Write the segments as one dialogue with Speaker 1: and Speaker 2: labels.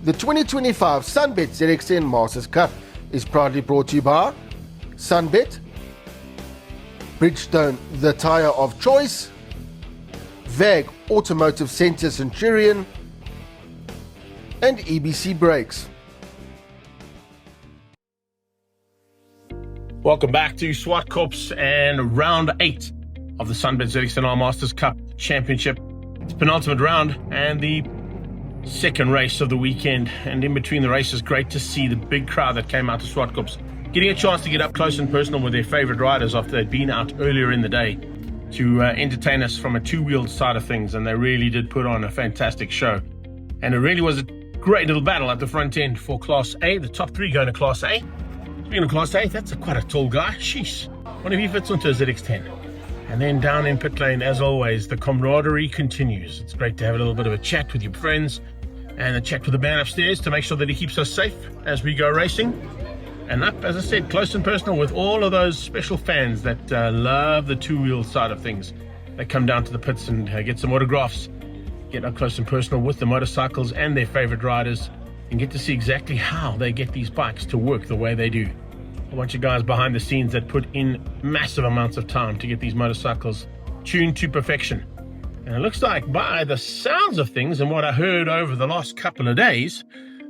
Speaker 1: The 2025 Sunbet ZX-10 Masters Cup is proudly brought to you by Sunbet, Bridgestone, the tyre of choice, VAG Automotive Centurion, and EBC Brakes.
Speaker 2: Welcome back to Zwartkops and round 8 of the Sunbet ZX-10 Masters Cup Championship. It's penultimate round and the second race of the weekend, and in between the races, great to see the big crowd that came out to Zwartkops getting a chance to get up close and personal with their favorite riders after they'd been out earlier in the day to entertain us from a two-wheeled side of things, and they really did put on a fantastic show. And it really was a great little battle at the front end for Class A, the top three going to Class A. Speaking of Class A, that's quite a tall guy. Sheesh. What if he fits onto a ZX-10? And then down in pit lane, as always, the camaraderie continues. It's great to have a little bit of a chat with your friends and a chat with the man upstairs to make sure that he keeps us safe as we go racing. And up, as I said, close and personal with all of those special fans that love the two-wheel side of things. They come down to the pits and get some autographs, get up close and personal with the motorcycles and their favorite riders, and get to see exactly how they get these bikes to work the way they do. A bunch of guys behind the scenes that put in massive amounts of time to get these motorcycles tuned to perfection. And it looks like, by the sounds of things and what I heard over the last couple of days,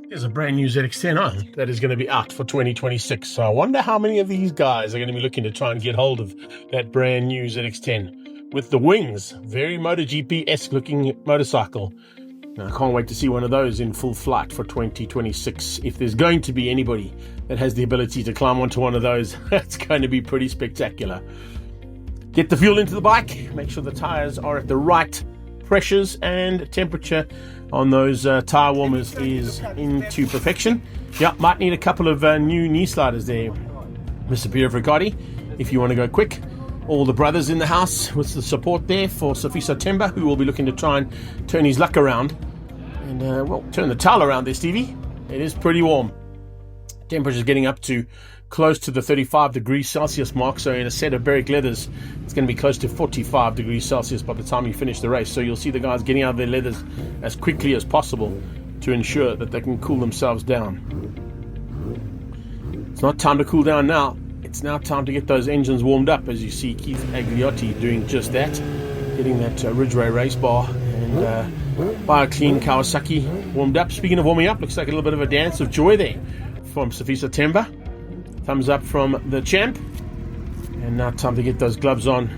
Speaker 2: there's a brand new ZX-10 on that is going to be out for 2026. So I wonder how many of these guys are going to be looking to try and get hold of that brand new ZX-10 with the wings. Very MotoGP-esque looking motorcycle. I can't wait to see one of those in full flight for 2026. If there's going to be anybody that has the ability to climb onto one of those, that's going to be pretty spectacular. Get the fuel into the bike, make sure the tires are at the right pressures, and temperature on those tire warmers is into perfection. Yeah, might need a couple of new knee sliders there, Mr. Pierre Fricati, if you want to go quick. All the brothers in the house with the support there for Sofiso Temba, who will be looking to try and turn his luck around. And, well, turn the towel around there, Stevie. It is pretty warm. Temperature's getting up to close to the 35 degrees Celsius mark. So in a set of Berwick leathers, it's going to be close to 45 degrees Celsius by the time you finish the race. So you'll see the guys getting out of their leathers as quickly as possible to ensure that they can cool themselves down. It's not time to cool down now. It's now time to get those engines warmed up, as you see Keith Agliotti doing just that, getting that Ridgeway race bar and by a clean Kawasaki warmed up. Speaking of warming up, looks like a little bit of a dance of joy there from Sofiso Temba. Thumbs up from the champ. And now time to get those gloves on,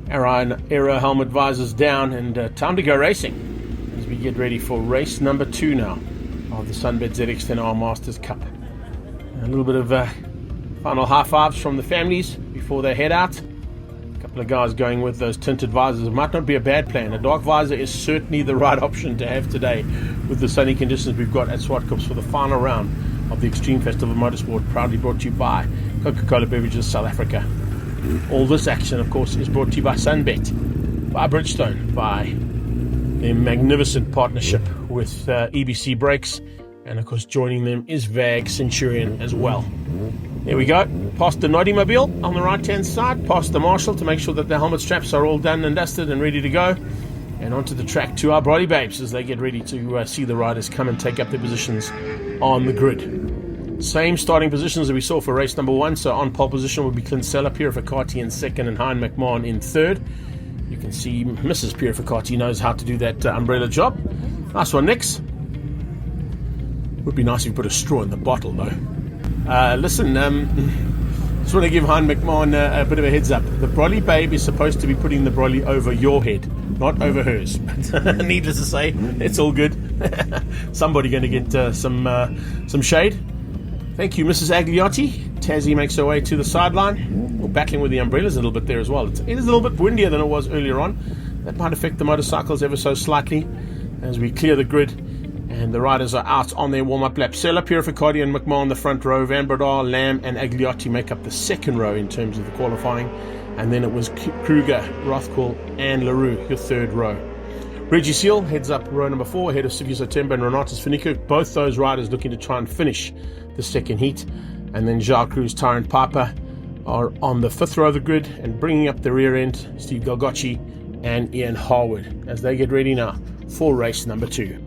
Speaker 2: aero helmet visors down, and time to go racing as we get ready for race number 2 now of the Sunbet ZX-10 Masters Cup. A little bit of final high fives from the families before they head out. A couple of guys going with those tinted visors. It might not be a bad plan. A dark visor is certainly the right option to have today with the sunny conditions we've got at Zwartkops for the final round of the Extreme Festival of Motorsport, proudly brought to you by Coca-Cola Beverages South Africa. All this action, of course, is brought to you by Sunbet, by Bridgestone, by their magnificent partnership with EBC Brakes, and of course joining them is VAG Centurion as well. There we go, past the Noddy Mobile on the right hand side, past the Marshal to make sure that the helmet straps are all done and dusted and ready to go, and onto the track to our Brody Babes as they get ready to see the riders come and take up their positions on the grid. Same starting positions that we saw for race number 1. So on pole position will be Clint Sella, Pierre Ficati in second, and Hein McMahon in third. You can see Mrs. Pierre Ficati knows how to do that umbrella job. Nice one, Nix. Would be nice if you put a straw in the bottle, though. Listen, just want to give Hein McMahon a bit of a heads up. The Brolly Babe is supposed to be putting the brolly over your head, not over hers. But needless to say, it's all good. Somebody going to get some shade. Thank you, Mrs. Agliotti. Tazzy makes her way to the sideline. We're battling with the umbrellas a little bit there as well. It is a little bit windier than it was earlier on. That might affect the motorcycles ever so slightly as we clear the grid. And the riders are out on their warm-up lap. Sella, Purificardi and McMahon the front row. Van Bredar, Lamb and Agliotti make up the second row in terms of the qualifying. And then it was Kruger, Rothkool and LaRue, your third row. Reggie Seal heads up row number 4 ahead of Sofiso Temba and Renatus Finico. Both those riders looking to try and finish the second heat. And then Jacques Cruz, Tyre and Piper are on the 5th row of the grid, and bringing up the rear end, Steve Galgocci and Ian Harwood as they get ready now for race number 2.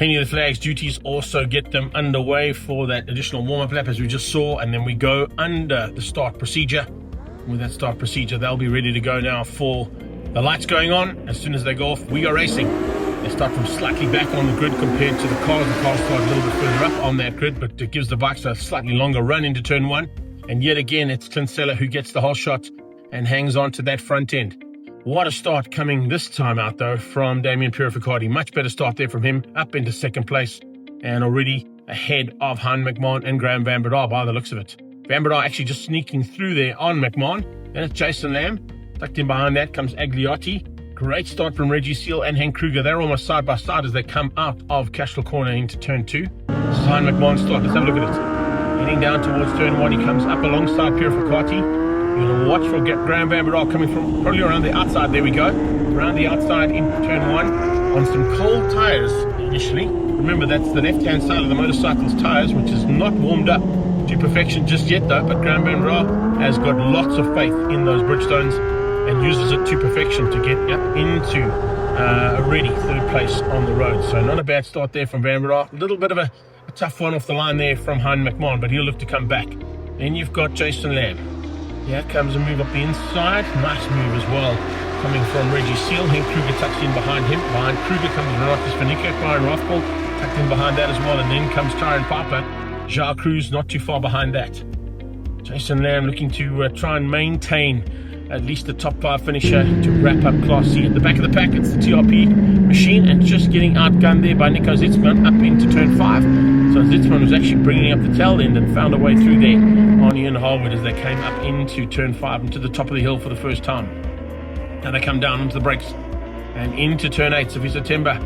Speaker 2: Penny of the Flags duties also get them underway for that additional warm-up lap, as we just saw, and then we go under the start procedure. With that start procedure, they'll be ready to go now for the lights going on. As soon as they go off, we go racing. They start from slightly back on the grid compared to the cars. The cars start a little bit further up on that grid, but it gives the bikes a slightly longer run into turn one. And yet again, it's Clint who gets the whole shot and hangs on to that front end. What a start coming this time out, though, from Damien Purificardi. Much better start there from him, up into second place, and already ahead of Han McMahon and Graham Van Breda by the looks of it. Van Breda actually just sneaking through there on McMahon. Then it's Jason Lamb. Tucked in behind that comes Agliotti. Great start from Reggie Seal and Hank Kruger. They're almost side by side as they come out of Cashel Corner into turn two. This is Han McMahon's start. Let's have a look at it. Heading down towards turn one, he comes up alongside Purificardi. You're going to watch for Graham Van Breda coming from probably around the outside. There we go. Around the outside in turn one on some cold tyres initially. Remember, that's the left-hand side of the motorcycle's tyres, which is not warmed up to perfection just yet, though. But Graham Van Breda has got lots of faith in those Bridgestones and uses it to perfection to get up into a ready third place on the road. So not a bad start there from Van Breda. A little bit of a tough one off the line there from Han McMahon, but he'll look to come back. Then you've got Jason Lamb. Here comes a move up the inside. Nice move as well, coming from Reggie Seal. Hank Kruger tucks in behind him. Behind Kruger comes Renatus Vanica. Brian Rothball tucked in behind that as well. And then comes Tyre and Piper. Jar Cruz not too far behind that. Jason Lamb looking to try and maintain at least the top five finisher to wrap up Class C. At the back of the pack, it's the TRP machine, and just getting outgunned there by Nico Zitzman up into turn five. So Zitzman was actually bringing up the tail end and found a way through there on Ian Harwood as they came up into turn five and to the top of the hill for the first time. Now they come down onto the brakes and into turn 8, Sophie September.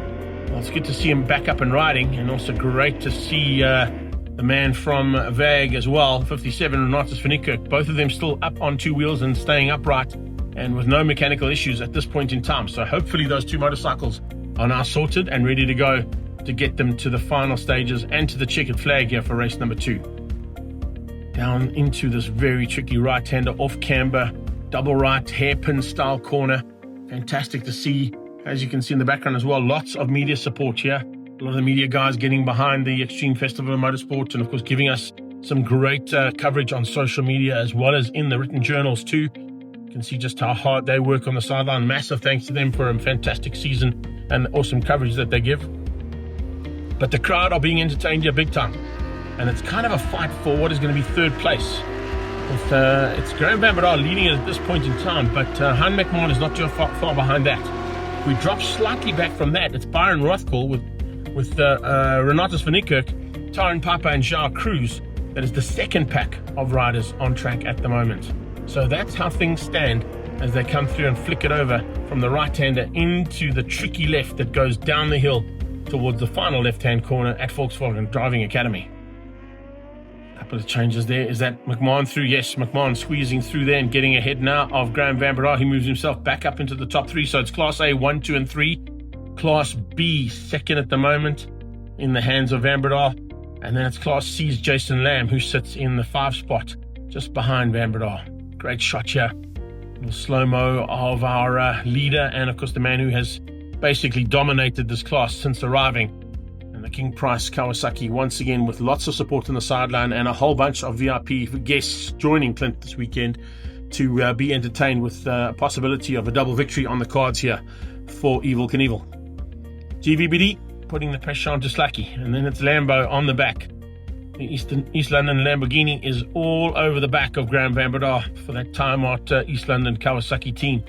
Speaker 2: Well, it's good to see him back up and riding, and also great to see the man from VAG as well, 57, Renatus Vanica. Both of them still up on two wheels and staying upright and with no mechanical issues at this point in time. So hopefully those two motorcycles are now sorted and ready to go to get them to the final stages and to the checkered flag here for race number 2. Down into this very tricky right-hander off camber, double right, hairpin style corner. Fantastic to see, as you can see in the background as well, lots of media support here. A lot of the media guys getting behind the Extreme Festival of Motorsport and, of course, giving us some great coverage on social media as well as in the written journals too. You can see just how hard they work on the sideline. Massive thanks to them for a fantastic season and awesome coverage that they give. But the crowd are being entertained here big time. And it's kind of a fight for what is going to be third place. It's Graham Van Breda leading it at this point in time, but Han McMahon is not too far behind that. If we drop slightly back from that, it's Byron Rothball with Renatus Vanica, Tyre Piper and Jar Cruz. That is the second pack of riders on track at the moment. So that's how things stand as they come through and flick it over from the right-hander into the tricky left that goes down the hill towards the final left-hand corner at Volkswagen Driving Academy. A couple of changes there. Is that McMahon through? Yes, McMahon squeezing through there and getting ahead now of Graham Van Breda. He moves himself back up into the top 3. So it's Class A 1, 2 and 3. Class B second at the moment in the hands of Van Breda, and then it's Class C's Jason Lamb who sits in the 5 spot just behind Van Breda. Great shot here, a little slow-mo of our leader and of course the man who has basically dominated this class since arriving, and the King Price Kawasaki once again with lots of support on the sideline and a whole bunch of VIP guests joining Clint this weekend to be entertained with the possibility of a double victory on the cards here for Evel Knievel. GVBD putting the pressure onto Slacky, and then it's Lambo on the back. The East London Lamborghini is all over the back of Graham Van Breda for that time out East London Kawasaki team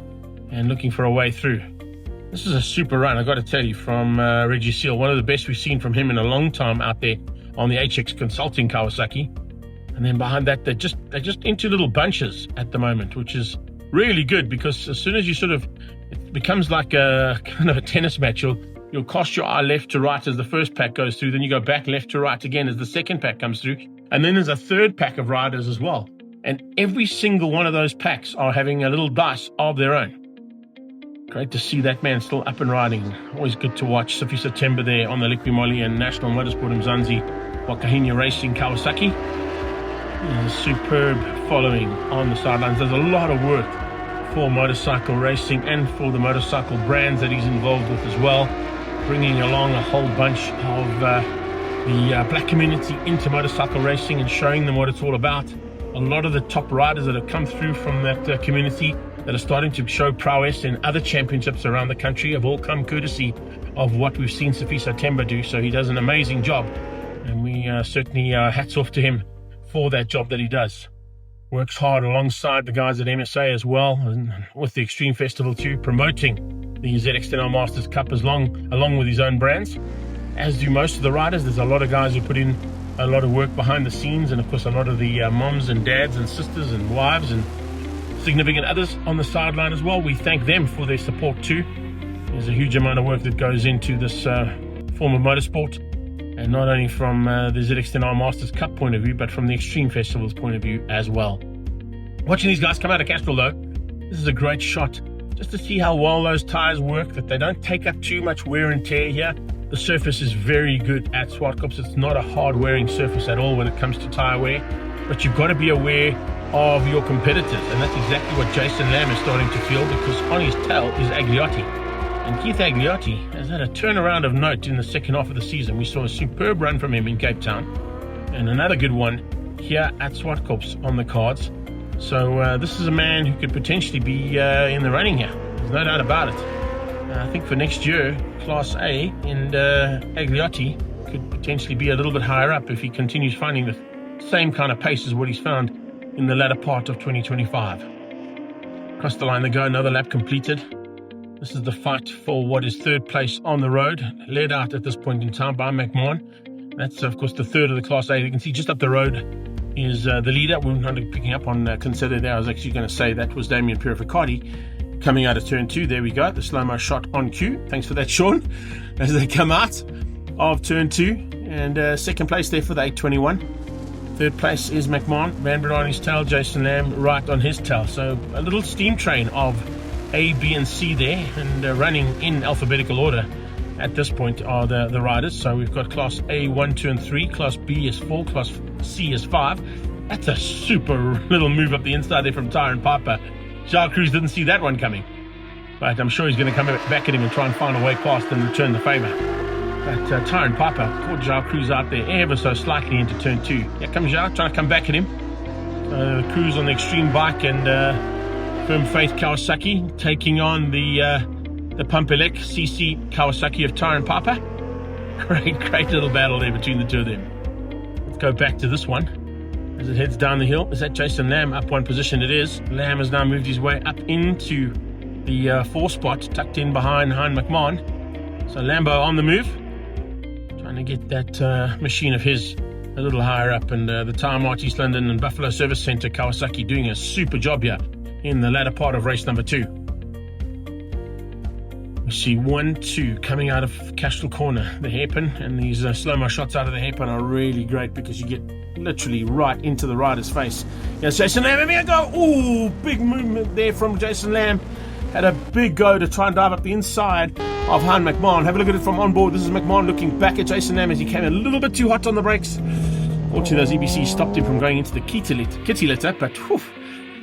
Speaker 2: and looking for a way through. This is a super run, I got to tell you, from Reggie Seal. One of the best we've seen from him in a long time out there on the HX Consulting Kawasaki. And then behind that, they're just into little bunches at the moment, which is really good because as soon as you it becomes like a kind of a tennis match. You'll cast your eye left to right as the first pack goes through, then you go back left to right again as the second pack comes through, and then there's a third pack of riders as well. And every single one of those packs are having a little dice of their own. Great to see that man still up and riding. Always good to watch. Sophie September there on the Liqui Moly and National Motorsport Mzansi Wakahina Racing Kawasaki. A superb following on the sidelines. There's a lot of work for motorcycle racing and for the motorcycle brands that he's involved with as well. bringing along a whole bunch of the black community into motorcycle racing and showing them what it's all about. A lot of the top riders that have come through from that community that are starting to show prowess in other championships around the country have all come courtesy of what we've seen Sifiso Themba do. So he does an amazing job, and we certainly hats off to him for that job that he does. Works hard alongside the guys at MSA as well, and with the Extreme Festival too, promoting the ZX-10 Masters Cup along with his own brands, as do most of the riders. There's a lot of guys who put in a lot of work behind the scenes, and of course a lot of the moms and dads and sisters and wives and significant others on the sideline as well. We thank them for their support too. There's a huge amount of work that goes into this form of motorsport, and not only from the ZX-10 Masters Cup point of view, but from the Extreme Festival's point of view as well. Watching these guys come out of Castrol though, this is a great shot just to see how well those tires work, that they don't take up too much wear and tear here. The surface is very good at Zwartkops. It's not a hard wearing surface at all when it comes to tire wear, but you've got to be aware of your competitors, and that's exactly what Jason Lamb is starting to feel, because on his tail is Agliotti. And Keith Agliotti has had a turnaround of note in the second half of the season. We saw a superb run from him in Cape Town, and another good one here at Zwartkops on the cards. So this is a man who could potentially be in the running here. There's no doubt about it. I think for next year, Class A and Agliotti could potentially be a little bit higher up if he continues finding the same kind of pace as what he's found in the latter part of 2025. Across the line they go, another lap completed. This is the fight for what is third place on the road, led out at this point in time by McMahon. That's of course the third of the Class A. You can see just up the road is the leader. We're not picking up on consider there. I was actually going to say that was Damien Purificati coming out of turn 2. There we go, the slow-mo shot on cue. Thanks for that, Sean, as they come out of turn 2. And second place there for the 821. Third place is McMahon, Vanbrugh on his tail, Jason Lamb right on his tail. So a little steam train of A, B and C there, and running in alphabetical order at this point are the riders. So we've got Class A 1, 2 and 3, Class B is 4, Class C is 5. That's a super little move up the inside there from Tyre and Piper. Jacques Cruz didn't see that one coming, but I'm sure he's going to come back at him and try and find a way past and return the favour. But Tyre and Piper caught Jacques Cruz out there ever so slightly into turn 2. Here comes Jacques trying to come back at him. Cruz on the Extreme Bike and Firm Faith Kawasaki taking on the Pump Elec CC Kawasaki of Tyre and Piper. Great little battle there between the two of them. Let's go back to this one as it heads down the hill. Is that Jason Lamb up one position? It is. Lamb has now moved his way up into the 4 spot, tucked in behind McMahon. So Lambo on the move, trying to get that machine of his a little higher up, and the Tyre Mart East London and Buffalo Service Centre Kawasaki doing a super job here in the latter part of race number 2. We see 1, 2 coming out of Castrol Corner, the hairpin, and these slow-mo shots out of the hairpin are really great because you get literally right into the rider's face. Yes, Jason Lamb, here we go. Ooh, big movement there from Jason Lamb. Had a big go to try and dive up the inside of Han McMahon. Have a look at it from on board. This is McMahon looking back at Jason Lamb as he came a little bit too hot on the brakes. Fortunately, those EBC stopped him from going into the kitty litter, but whew,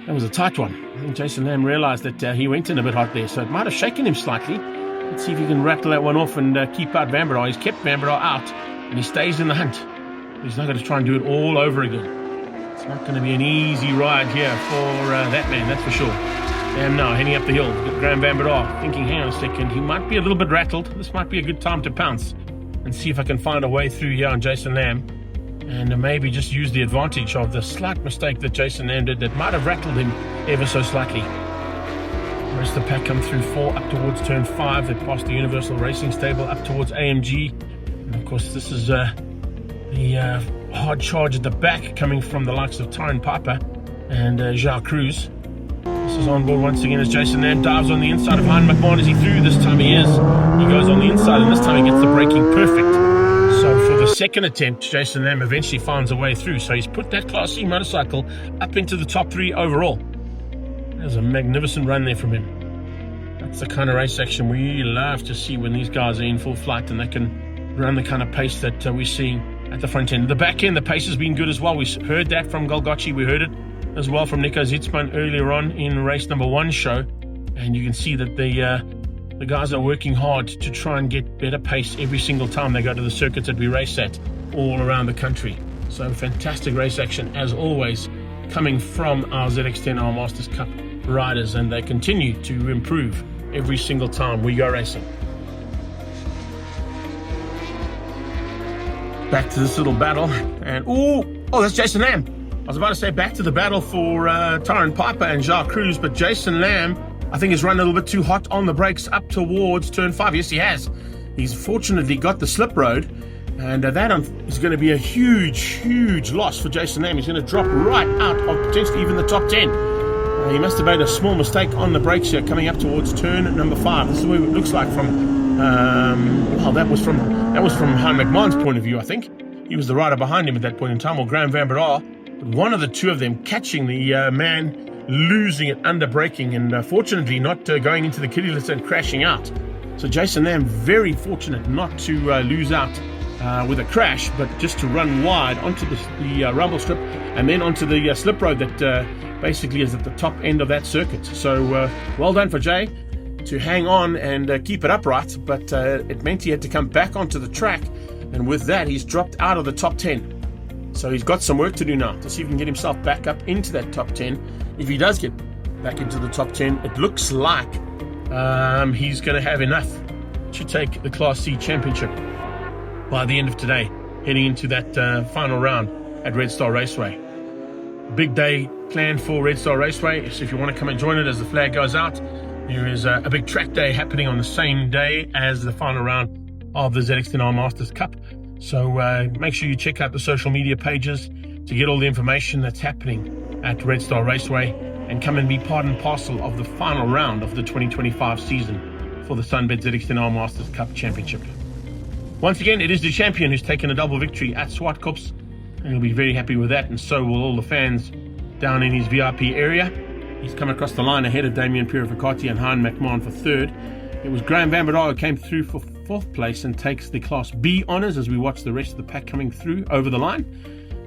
Speaker 2: that was a tight one. I think Jason Lamb realised that he went in a bit hot there, so it might have shaken him slightly. Let's see if he can rattle that one off and keep out Vanbrugh. He's kept Vanbrugh out, and he stays in the hunt. He's not going to try and do it all over again. It's not going to be an easy ride here for that man, that's for sure. And now heading up the hill, Graham Vanbrugh thinking, hang on a second, he might be a little bit rattled. This might be a good time to pounce and see if I can find a way through here on Jason Lamb, and maybe just use the advantage of the slight mistake that Jason Lamb did that might have rattled him ever so slightly. The rest of the pack come through 4 up towards turn 5. They pass the Universal Racing Stable up towards AMG, and of course this is the hard charge at the back coming from the likes of Tyre and Piper and Jacques Cruz. This is on board once again as Jason Lamb dives on the inside of Han McMahon. Is he through? This time he is. He goes on the inside, and this time he gets the braking perfect. So for the second attempt, Jason Lamb eventually finds a way through. So he's put that Class C motorcycle up into the top 3 overall. There's a magnificent run there from him. That's the kind of race action we love to see when these guys are in full flight and they can run the kind of pace that we're seeing at the front end. The back end, the pace has been good as well. We heard that from Golgocci. We heard it as well from Nico Zitzman earlier on in race number 1 show, and you can see that the The guys are working hard to try and get better pace every single time they go to the circuits that we race at all around the country. So fantastic race action as always coming from our ZX-10 Masters Cup riders, and they continue to improve every single time we go racing. Back to this little battle, and oh, that's Jason Lamb. I was about to say back to the battle for Tyre and Piper and Zwartkops, but Jason Lamb, I think, has run a little bit too hot on the brakes up towards turn 5. Yes, he has. He's fortunately got the slip road, and that is going to be a huge loss for Jason Lamb. He's going to drop right out of potentially even the top 10. He must have made a small mistake on the brakes here coming up towards turn number 5. This is what it looks like from, that was from Han McMahon's point of view, I think. He was the rider behind him at that point in time, or Graham Van Berdaal. One of the two of them catching the man losing it under braking, and fortunately not going into the kiddie litter and crashing out. So Jason Lamb very fortunate not to lose out with a crash, but just to run wide onto the rumble strip and then onto the slip road that basically is at the top end of that circuit. So well done for Jay to hang on and keep it upright, but it meant he had to come back onto the track, and with that he's dropped out of the top 10. So he's got some work to do now to see if he can get himself back up into that top 10. If he does get back into the top 10, it looks like he's going to have enough to take the Class C Championship by the end of today, heading into that final round at Red Star Raceway. Big day planned for Red Star Raceway, so if you want to come and join it as the flag goes out, there is a big track day happening on the same day as the final round of the ZX-10 Masters Cup. So make sure you check out the social media pages to get all the information that's happening at Red Star Raceway, and come and be part and parcel of the final round of the 2025 season for the Sunbet ZX-10 Masters Cup Championship. Once again, it is the champion who's taken a double victory at Zwartkops, and he'll be very happy with that, and so will all the fans down in his VIP area. He's come across the line ahead of Damien Purificati and Han McMahon for third. It was Graham Van Berdaal who came through for fourth place and takes the Class B honours as we watch the rest of the pack coming through over the line.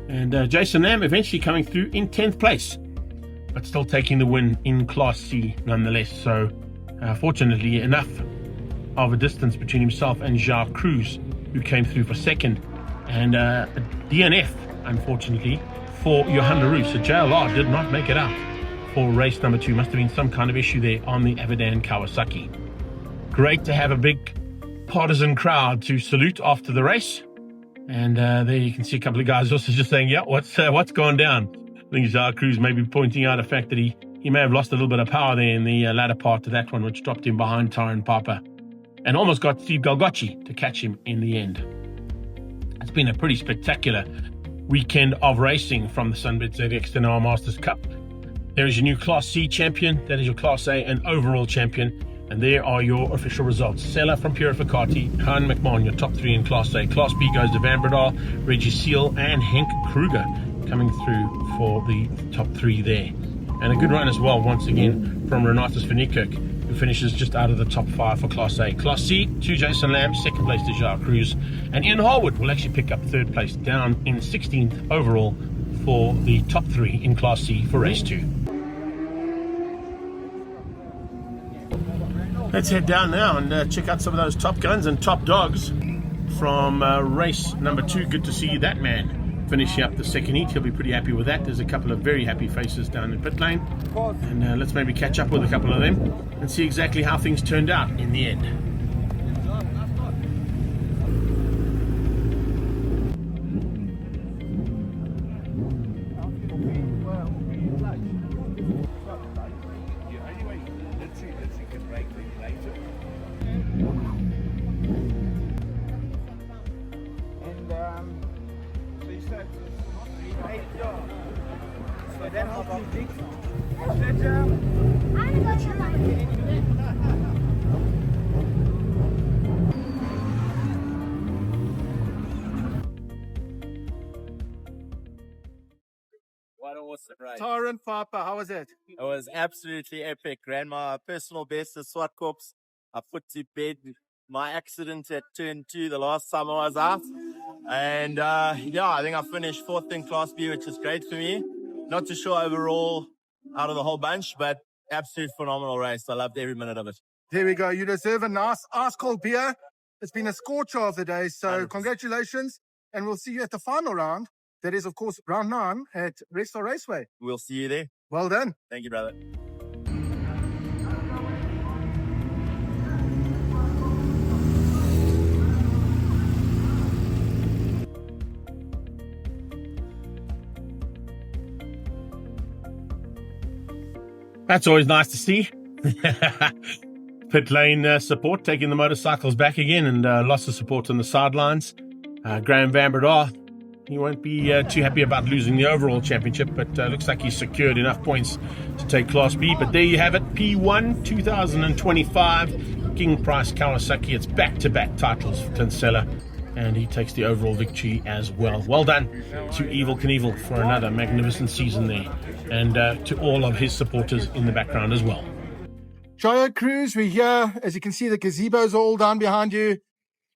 Speaker 2: And Jason Lamb eventually coming through in 10th place, but still taking the win in Class C nonetheless. So fortunately enough of a distance between himself and Zwartkops, who came through for second, and a DNF unfortunately for Johan Leroux. So JLR did not make it out for race number 2. Must have been some kind of issue there on the Avidan Kawasaki. Great to have a big partisan crowd to salute after the race, and there you can see a couple of guys also just saying, yeah, what's gone down. I think Zwartkops may be pointing out a fact that he may have lost a little bit of power there in the latter part of that one, which dropped him behind Tyre and Piper, and almost got Steve Galgocci to catch him in the end. It's been a pretty spectacular weekend of racing from the Sunbet ZX-10 Masters Cup. There is your new Class C champion, that is your Class A and overall champion, and there are your official results. Sella from Purificati, Han McMahon, your top 3 in Class A. Class B goes to Van Berdaal, Reggie Seal, and Henk Kruger coming through for the top 3 there. And a good run as well, once again, from Renatus van Niekerk, who finishes just out of the top 5 for Class A. Class C, to Jason Lamb, second place to Zwartkops, and Ian Harwood will actually pick up third place, down in 16th overall for the top 3 in Class C for race 2. Let's head down now and check out some of those top guns and top dogs from race number 2. Good to see that man finishing up the second heat. He'll be pretty happy with that. There's a couple of very happy faces down in pit lane, and let's maybe catch up with a couple of them and see exactly how things turned out in the end.
Speaker 3: What an awesome race.
Speaker 1: Tyre and Piper, how was it?
Speaker 3: It was absolutely epic. Ran my personal best at Zwartkops. I put to bed my accident at turn 2 the last time I was out. And yeah, I think I finished 4th in Class B, which is great for me. Not too sure overall out of the whole bunch, but absolute phenomenal race. I loved every minute of it.
Speaker 4: There we go. You deserve a nice ice-cold beer. It's been a scorcher of the day, so
Speaker 3: 100%.
Speaker 4: congratulations. And we'll see you at the final round. That is, of course, round 9 at Bridgestone Raceway.
Speaker 3: We'll see you there.
Speaker 4: Well done.
Speaker 3: Thank you, brother.
Speaker 2: That's always nice to see. Pit lane support, taking the motorcycles back again, and lots of support on the sidelines. Graham Van Breda, he won't be too happy about losing the overall championship, but looks like he's secured enough points to take Class B. But there you have it, P1 2025, King Price Kawasaki. It's back-to-back titles for Kinsella, and he takes the overall victory as well. Well done to Evil Knievel for another magnificent season there, and to all of his supporters in the background as well.
Speaker 4: Joyo Cruz, we're here. As you can see, the gazebo's all down behind you.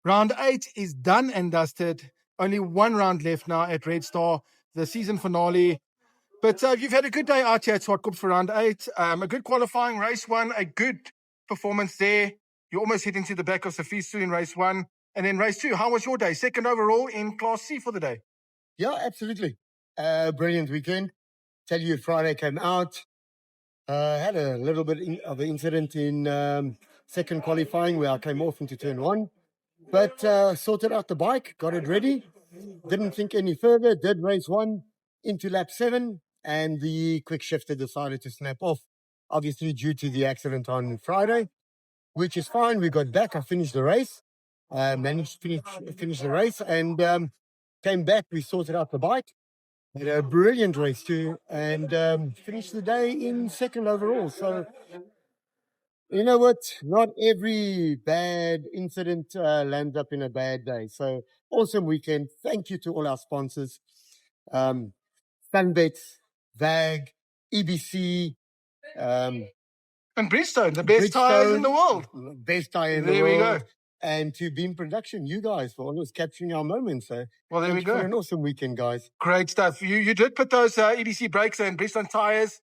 Speaker 4: Round 8 is done and dusted. Only one round left now at Red Star, the season finale. But you've had a good day out here at Zwartkops for round 8. A good qualifying race 1, a good performance there. You almost hit into the back of Sofisu in race 1. And then race 2, how was your day? Second overall in Class C for the day.
Speaker 5: Yeah, absolutely. Brilliant weekend. Tell you, Friday came out. Had a little bit of an incident in second qualifying where I came off into turn 1. But sorted out the bike, got it ready. Didn't think any further. Did race 1 into lap 7. And the quick shifter decided to snap off, obviously due to the accident on Friday, which is fine. We got back. I finished the race. Managed to finish the race and came back. We sorted out the bike. Had a brilliant race too, and finished the day in second overall. So, you know what? Not every bad incident lands up in a bad day. So, awesome weekend. Thank you to all our sponsors. Sunbet, VAG, EBC,
Speaker 4: And Bridgestone, the best tires in the world.
Speaker 5: Best tire in the
Speaker 4: There we
Speaker 5: world.
Speaker 4: go.
Speaker 5: And to Beam Production, you guys, for always capturing our moments. So
Speaker 4: Well, there we
Speaker 5: thank you
Speaker 4: go.
Speaker 5: for an awesome weekend, guys.
Speaker 4: Great stuff. You did put those EBC brakes and Bridgestone tires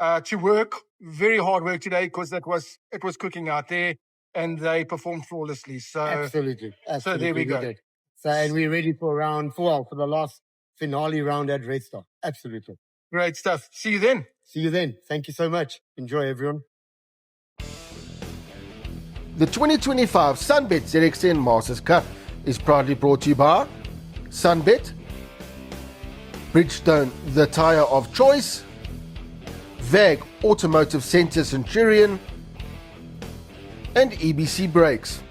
Speaker 4: to work. Very hard work today because it was cooking out there, and they performed flawlessly. So
Speaker 5: Absolutely.
Speaker 4: So there we go.
Speaker 5: did. So, and we're ready for round 4, for the last finale round at Red Star. Absolutely.
Speaker 4: Great stuff. See you then.
Speaker 5: See you then. Thank you so much. Enjoy, everyone.
Speaker 1: The 2025 Sunbet ZX-10 Masters Cup is proudly brought to you by Sunbet, Bridgestone, the tire of choice, VAG Automotive Centre Centurion, and EBC Brakes.